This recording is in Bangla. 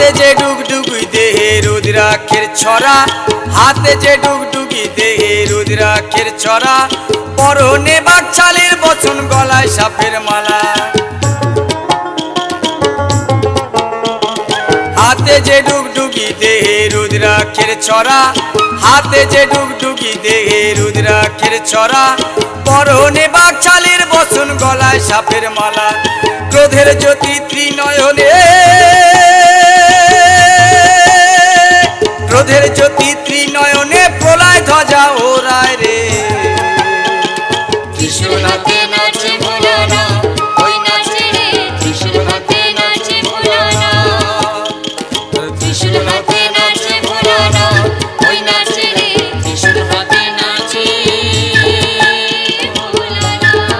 হাতে যে ডুগডুগি দেহে রুদ্রাক্ষের ছড়া, হাতে যে ডুগডুগি দেহে রুদ্রাক্ষের ছড়া, পরনে বাকছালের বচন গলায় সাপের মালা। হাতে যে ডুগডুগি দেহে রুদ্রাক্ষের ছড়া, হাতে যে ডুগডুগি দেহে রুদ্রাক্ষের ছড়া, পরনে বাকছালের বচন গলায় সাপের মালা। ক্রোধের জ্যোতি ত্রিনয়নে, ক্রোধের জ্যোতি ত্রিনয়নে প্রলয় ধ্বজা ওড়ায় রে। ত্রিশূল হাতে নাচে ভোলানাথ, ওই নাচে রে ত্রিশূল হাতে নাচে ভোলানাথ। ত্রিশূল হাতে নাচে ভোলানাথ, ওই নাচে রে ত্রিশূল হাতে নাচে ভোলানাথ।